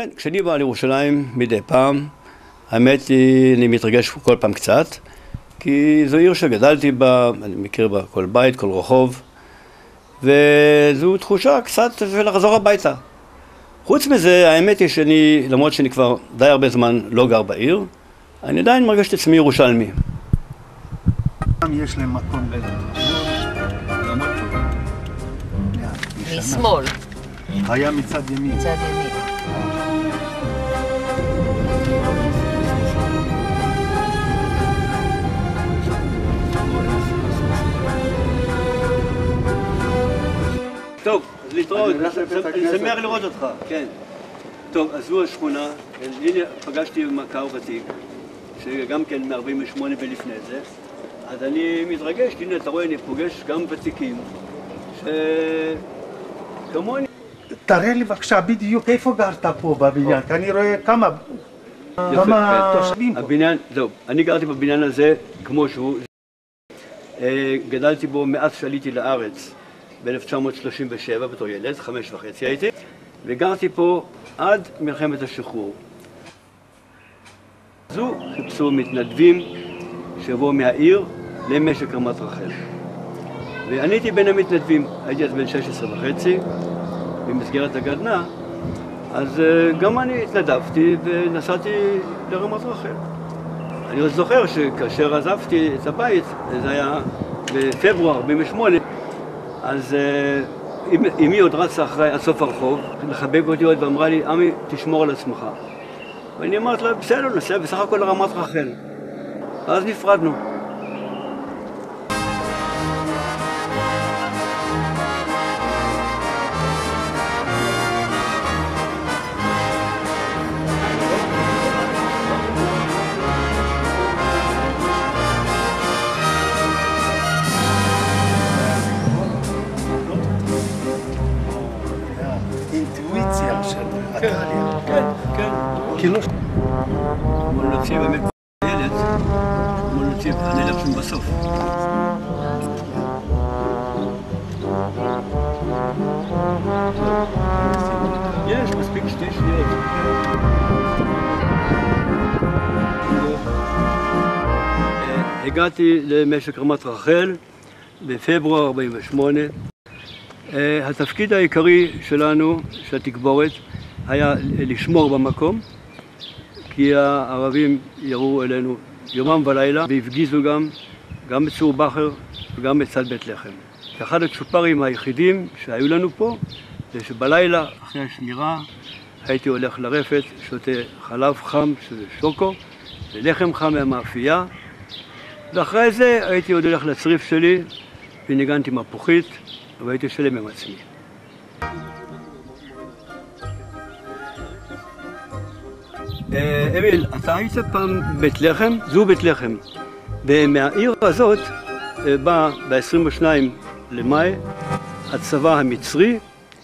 כן, כשאני בא לירושלים מדי פעם, האמת היא, אני מתרגש כל פעם קצת, כי זו עיר שגדלתי בה, אני מכיר בה כל בית, כל רחוב, וזו תחושה קצת של לחזור הביתה. חוץ מזה, האמת היא שאני, למרות שאני כבר די הרבה זמן לא גר בעיר, אני עדיין מרגיש את עצמי ירושלמי. יש להם מקום משמאל. היה מצד ימין. מצד ימין. טוב, אז להתראות, אני שמח לראות אותך, כן. טוב, אז זו השכונה, הנה פגשתי מכר ותיק, שגם כן מ-48 ולפני זה, אז אני מתרגש, הנה אתה רואה, אני פוגש גם ותיקים, שכמוני. תראה לי בבקשה בדיוק איפה גרת פה בבניין, כי אני רואה כמה תושבים פה. הבניין, זהו, אני גרתי בבניין הזה כמו שהוא, גדלתי בו מאז שעליתי לארץ ב-1937 בתור ילד, 5.5 הייתי, וגרתי פה עד מלחמת השחרור. זו חיפשו מתנדבים שיבואו מהעיר למשק רמת רחל. ואני הייתי בין המתנדבים, הייתי אז בן 16.5, במסגרת הגדנ"ע, אז גם אני התנדבתי ונסעתי לרמת רחל. אני עוד זוכר שכאשר עזבתי את הבית, זה היה בפברואר 48, אז אמי עוד רצה אחרי עד סוף הרחוב, לחבק אותי עוד ואמרה לי, עמי, תשמור על עצמך. ואני אמרתי לה, בסדר, נסע בסך הכל לרמת רחל. ואז נפרדנו. אינטואיציה של התהליך. כן, כן. כאילו... אמרו להוציא באמת ילד, אמרו להוציא, אני אלך שם בסוף. יש, מספיק 2 שניות. הגעתי למשק רמת רחל בפברואר 48. התפקיד העיקרי שלנו, של התגבורת, היה לשמור במקום, כי הערבים ירו אלינו יומם ולילה והפגיזו גם בצור בכר וגם בצד בית לחם. אחד הצ'ופרים היחידים שהיו לנו פה זה שבלילה אחרי השמירה הייתי הולך לרפת, שותה חלב חם שזה שוקו ולחם חם מהמאפייה, ואחרי זה הייתי עוד הולך לצריף שלי וניגנתי מפוחית והייתי שלם עם עצמי. אמיל, אתה היית פעם בית לחם? זו בית לחם. ומהעיר הזאת בא ב-22 למאי הצבא המצרי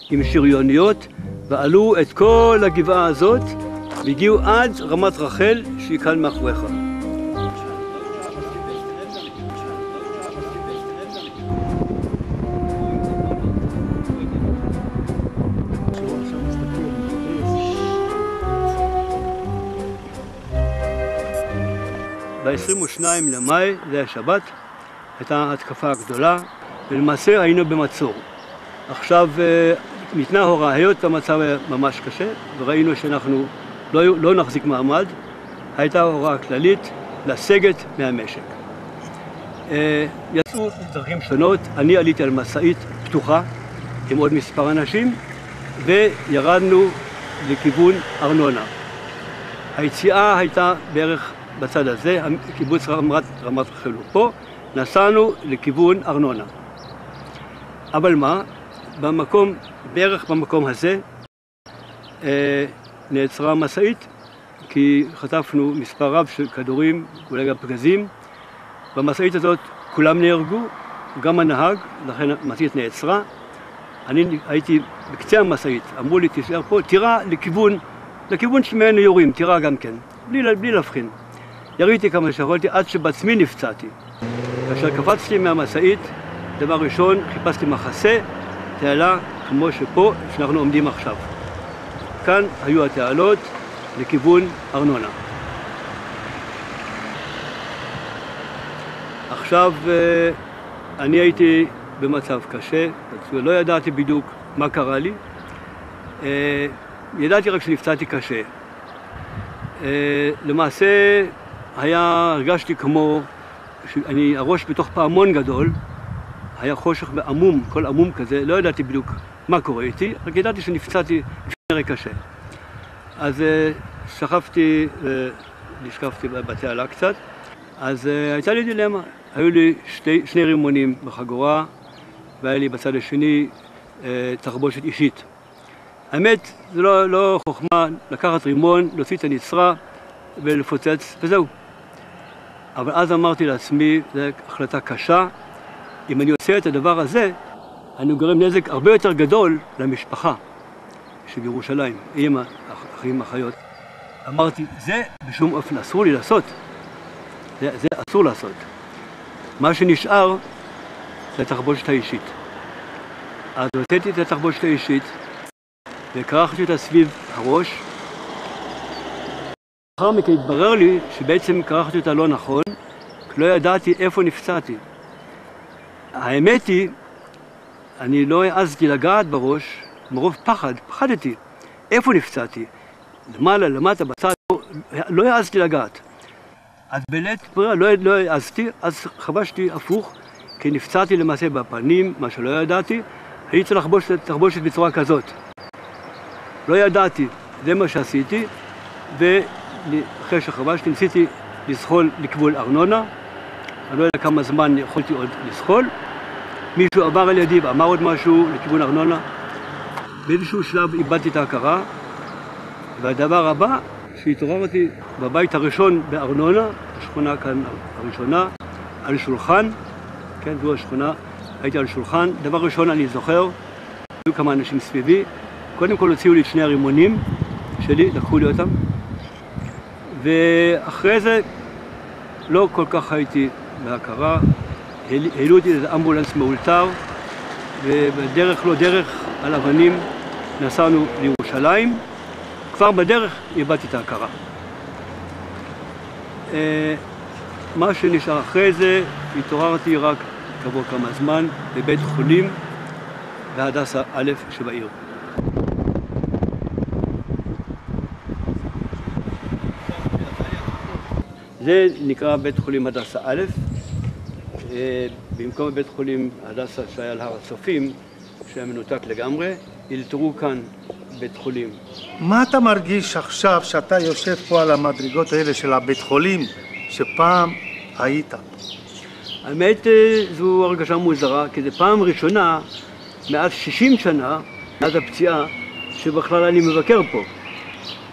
עם שריוניות ועלו את כל הגבעה הזאת והגיעו עד רמת רחל שהיא כאן מאחוריך. ב-22 למאי, זה היה שבת, הייתה התקפה גדולה, ולמעשה היינו במצור. עכשיו ניתנה הוראה, היות המצב היה ממש קשה, וראינו שאנחנו לא נחזיק מעמד, הייתה הוראה כללית לסגת מהמשק. יצאו דרכים שונות, אני עליתי על משאית פתוחה עם עוד מספר אנשים, וירדנו לכיוון ארנונה. היציאה הייתה בערך בצד הזה, קיבוץ רמת רחל הוא פה, נסענו לכיוון ארנונה. אבל מה? בערך במקום הזה נעצרה משאית, כי חטפנו מספר רב של כדורים, אולי גם פגזים. במשאית הזאת כולם נהרגו, גם הנהג, לכן המשאית נעצרה. אני הייתי בקצה המשאית, אמרו לי תישאר פה, תירה לכיוון שמהם יורים, תירה גם כן, בלי להבחין. יריתי כמה שיכולתי עד שבעצמי נפצעתי. כאשר קפצתי מהמשאית, דבר ראשון חיפשתי מחסה, תעלה כמו שפה, שאנחנו עומדים עכשיו. וכאן היו התעלות לכיוון ארנונה. עכשיו אני הייתי במצב קשה, לא ידעתי בדיוק מה קרה לי, ידעתי רק שנפצעתי קשה. למעשה הרגשתי כמו הראש בתוך פעמון גדול, היה חושך ועמום, כל עמום כזה, לא ידעתי בדיוק מה קורה איתי, רק ידעתי שנפצעתי לפני קשה. אז נשקפתי בתעלה קצת, אז הייתה לי דילמה. היו לי שני רימונים בחגורה, והיה לי בצד השני תחבושת אישית. האמת, זה לא חוכמה לקחת רימון, להוציא את הנצרה ולפוצץ, וזהו. אבל אז אמרתי לעצמי, זו החלטה קשה, אם אני עושה את הדבר הזה, אני גורם נזק הרבה יותר גדול למשפחה שבירושלים, אמא, אחים, אחיות. אמרתי, זה בשום אופן אסור לי לעשות. זה אסור לעשות. מה שנשאר זה התחבושת האישית. אז הוצאתי את התחבושת האישית וקרחתי אותה סביב הראש. לאחר מכן התברר לי שבעצם קרחתי אותה לא נכון, כי לא ידעתי איפה נפצעתי. האמת היא, אני לא העזתי לגעת בראש, מרוב פחדתי. איפה נפצעתי? למעלה, למטה, בצד, לא העזתי לגעת. אז בלית ברירה לא העזתי, אז חבשתי הפוך, כי נפצעתי למעשה בפנים, מה שלא ידעתי, הייתי צריך לחבוש בצורה כזאת. לא ידעתי, זה מה שעשיתי, ואחרי שחבשתי ניסיתי לזחול לכיוון ארנונה, אני לא יודע כמה זמן יכולתי עוד לזחול, מישהו עבר על ידי ואמר עוד משהו לכיוון ארנונה, באיזשהו שלב איבדתי את ההכרה, והדבר הבא, שהתעוררתי בבית הראשון בארנונה, השכונה כאן הראשונה, על שולחן, כן, זו השכונה, הייתי על שולחן, דבר ראשון אני זוכר, היו כמה אנשים סביבי, קודם כל הוציאו לי את שני הרימונים שלי, לקחו לי אותם, ואחרי זה לא כל כך הייתי בהכרה, העלו אותי לאיזה אמבולנס מאולתר, ובדרך לא דרך על אבנים נסענו לירושלים, כבר בדרך איבדתי את ההכרה. מה שנשאר אחרי זה, התעוררתי רק כעבור כמה זמן בבית חולים בהדסה א' שבעיר. זה נקרא בית חולים הדסה א', במקום בית חולים הדסה שהיה על הר הצופים, שהיה מנותק לגמרי, ילתרו כאן בית חולים. מה אתה מרגיש עכשיו שאתה יושב פה על המדרגות האלה של הבית חולים שפעם היית? האמת זו הרגשה מוזרה, כי זו פעם ראשונה מאז 60 שנה, מאז הפציעה, שבכלל אני מבקר פה.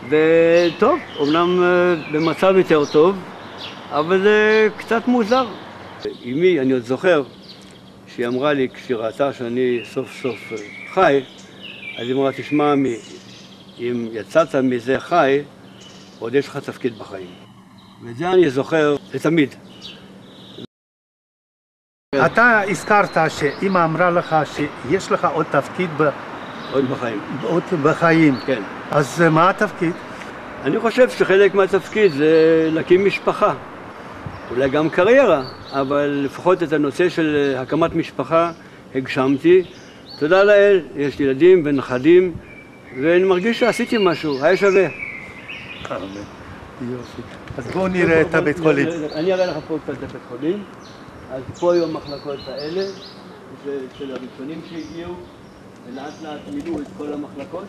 וטוב, אומנם במצב יותר טוב, אבל זה קצת מוזר. אמי, אני עוד זוכר, שהיא אמרה לי, כשהיא ראתה שאני סוף סוף חי, אז היא אמרה, תשמע, אם יצאת מזה חי, עוד יש לך תפקיד בחיים. ואת זה אני זוכר לתמיד. אתה הזכרת שאמא אמרה לך שיש לך עוד תפקיד עוד בחיים. עוד בחיים. כן. אז מה התפקיד? אני חושב שחלק מהתפקיד זה להקים משפחה. אולי גם קריירה, אבל לפחות את הנושא של הקמת משפחה הגשמתי. תודה לאל, יש לי ילדים ונכדים, ואני מרגיש שעשיתי משהו, היה שווה. יופי. אז בואו נראה את הבית חולים. אני אראה לך פה קצת את הבית חולים. אז פה היו המחלקות האלה, של הראשונים שהגיעו, ולאט לאט מילאו את כל המחלקות.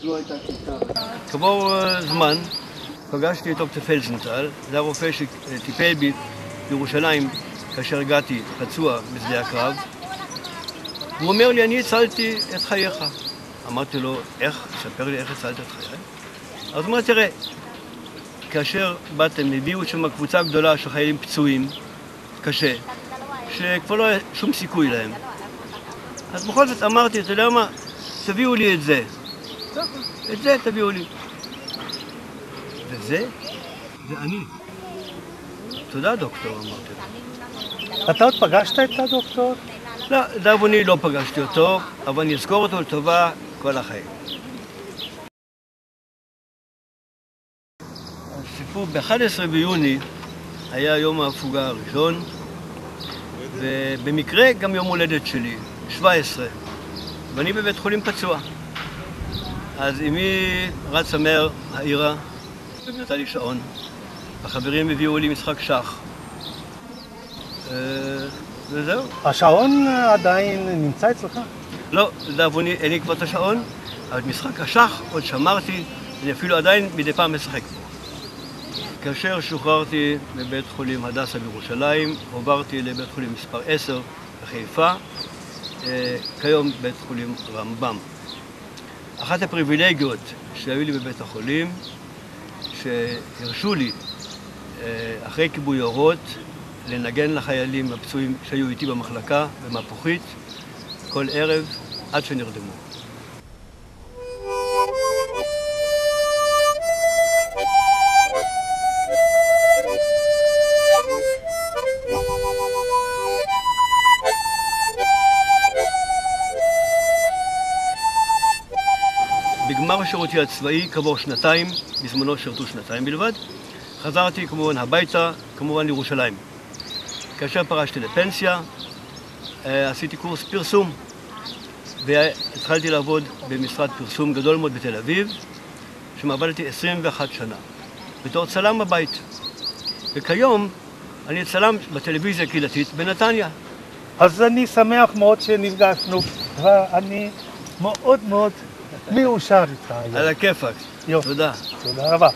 זו הייתה שיטה. כעבור זמן פגשתי את דוקטור פלזנטל, זה הרופא שטיפל בי בירושלים כאשר הגעתי פצוע בשדה הקרב. הוא אומר לי, אני הצלתי את חייך. אמרתי לו, איך? ספר לי איך הצלת את חיי. אז הוא אומר, תראה, כאשר באתם, הביאו שם קבוצה גדולה של חיילים פצועים, קשה, שכבר לא היה שום סיכוי להם. אז בכל זאת אמרתי, אתה יודע מה? תביאו לי את זה. את זה תביאו לי. וזה? זה אני. תודה, דוקטור, אמרתי לו. אתה עוד פגשת את הדוקטור? לא, לדאבוני לא פגשתי אותו, אבל אני אזכור אותו לטובה כל החיים. הסיפור, ב-11 ביוני היה יום ההפוגה הראשון, ובמקרה גם יום הולדת שלי, 17, ואני בבית חולים פצוע. אז אמי רצה מהר העירה, ונתנה לי שעון. החברים הביאו לי משחק שח. וזהו. השעון עדיין נמצא אצלך? לא, לדאבוני, אין לי כבר את השעון, אבל את משחק השח עוד שמרתי, אני אפילו עדיין מדי פעם משחק בו. כאשר שוחררתי מבית חולים הדסה בירושלים, עברתי לבית חולים מספר 10 בחיפה, כיום בית חולים רמב"ם. אחת הפריבילגיות שהיו לי בבית החולים, שהרשו לי אחרי כיבוי אורות לנגן לחיילים הפצועים שהיו איתי במחלקה במפוחית כל ערב עד שנרדמו. בגמר שירותי הצבאי, כעבור שנתיים, בזמנו שירתו שנתיים בלבד, חזרתי כמובן הביתה, כמובן לירושלים. כאשר פרשתי לפנסיה, עשיתי קורס פרסום, והתחלתי לעבוד במשרד פרסום גדול מאוד בתל אביב, שם עבדתי 21 שנה, בתור צלם בבית. וכיום אני צלם בטלוויזיה הקהילתית בנתניה. אז אני שמח מאוד שנפגשנו, ואני מאוד מאוד מאושר איתך. על הכיפאק. יופי. תודה. תודה רבה.